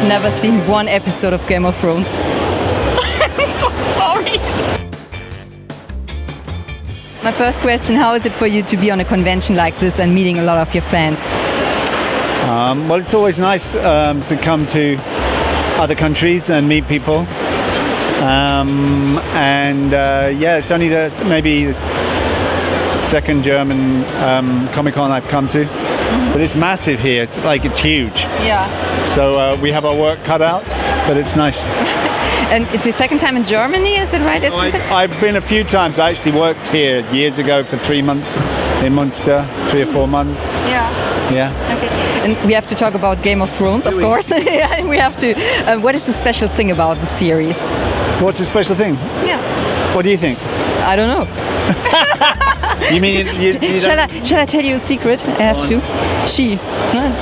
never seen one episode of Game of Thrones. I'm so sorry. My first question, how is it for you to be on a convention like this and meeting a lot of your fans? Well, it's always nice to come to other countries and meet people. It's only maybe the second German Comic-Con I've come to. But it's massive here. It's huge. Yeah. So we have our work cut out, but it's nice. And it's your second time in Germany, is it right? I've been a few times. I actually worked here years ago for 3 months in Munster, 3 or 4 months. Yeah. Yeah. Okay. And we have to talk about Game of Thrones, of course. Yeah, we have to. What is the special thing about the series? What's the special thing? Yeah. What do you think? I don't know. You mean you Shall I tell you a secret? I have to. She,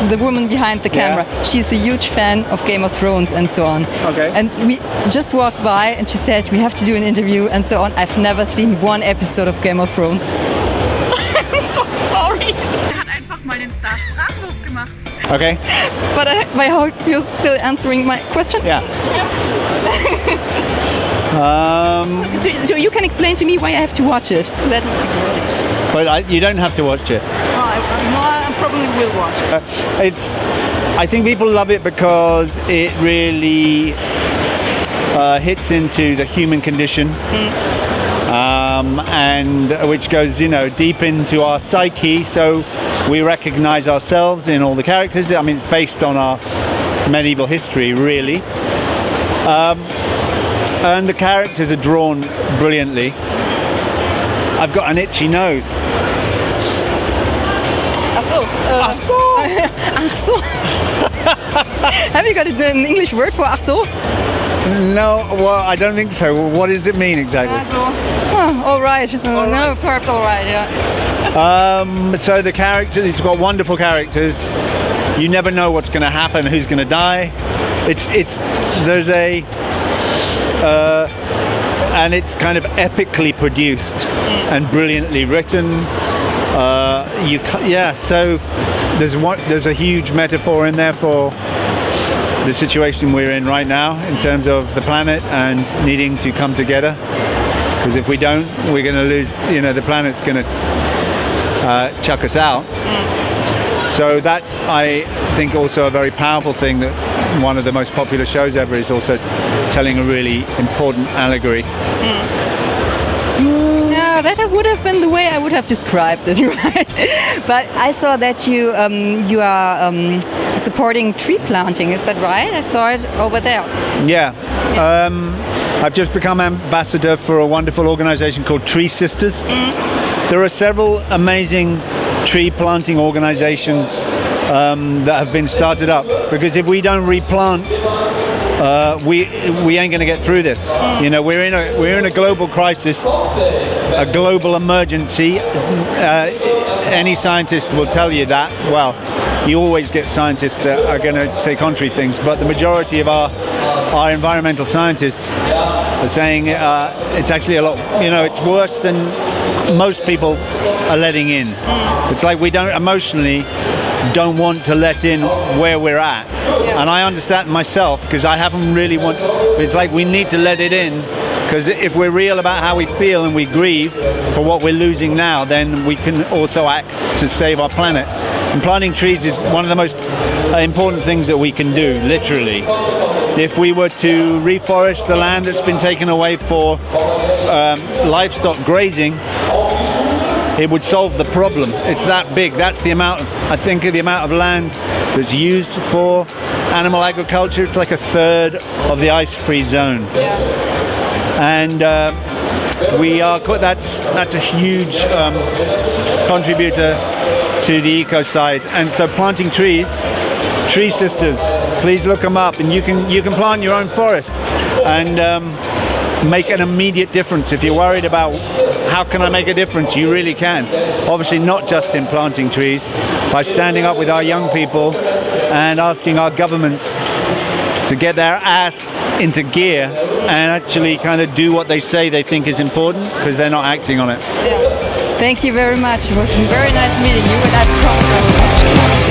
the woman behind the camera, she's a huge fan of Game of Thrones and so on. Okay. And we just walked by and she said, we have to do an interview and so on. I've never seen one episode of Game of Thrones. I'm so sorry. Hat einfach mal den Star sprachlos gemacht. Okay. But I hope you're still answering my question. Yeah. So you can explain to me why I have to watch it. That would be great. But you don't have to watch it. I probably will watch it. I think people love it because it really hits into the human condition, and which goes, deep into our psyche. So we recognize ourselves in all the characters. I mean, it's based on our medieval history, really. And the characters are drawn brilliantly. I've got an itchy nose. Ach so. Have you got an English word for ach so? No, well, I don't think so. What does it mean exactly? All right. No, perhaps all right, yeah. So the characters, it's got wonderful characters. You never know what's going to happen, who's going to die. And it's kind of epically produced and brilliantly written. So there's a huge metaphor in there for the situation we're in right now in terms of the planet and needing to come together. Because if we don't, we're going to lose. The planet's going to chuck us out. So that's, I think, also a very powerful thing, that one of the most popular shows ever is also telling a really important allegory. Yeah, that would have been the way I would have described it, right? But I saw that you are supporting tree planting, is that right? I saw it over there. Yeah. I've just become ambassador for a wonderful organization called Tree Sisters. There are several amazing tree planting organizations that have been started up, because if we don't replant, we ain't going to get through this. We're in a global crisis, a global emergency. Any scientist will tell you that. Well, you always get scientists that are going to say contrary things, but the majority of our environmental scientists are saying it's actually a lot. It's worse than most people are letting in. It's like we don't want to let in where we're at. And I understand myself, because I haven't really it's like we need to let it in, because if we're real about how we feel and we grieve for what we're losing now, then we can also act to save our planet. And planting trees is one of the most important things that we can do, literally. If we were to reforest the land that's been taken away for livestock grazing, it would solve the problem. It's that big. That's the amount of land that's used for animal agriculture. It's like a third of the ice-free zone. Yeah. And that's a huge contributor to the eco side. And so planting trees, Tree Sisters, please look them up, and you can plant your own forest and make an immediate difference. If you're worried about how can I make a difference, you really can. Obviously not just in planting trees, by standing up with our young people and asking our governments to get their ass into gear and actually kind of do what they say they think is important, because they're not acting on it. Yeah. Thank you very much. It was very nice meeting you, and I promise I will watch you.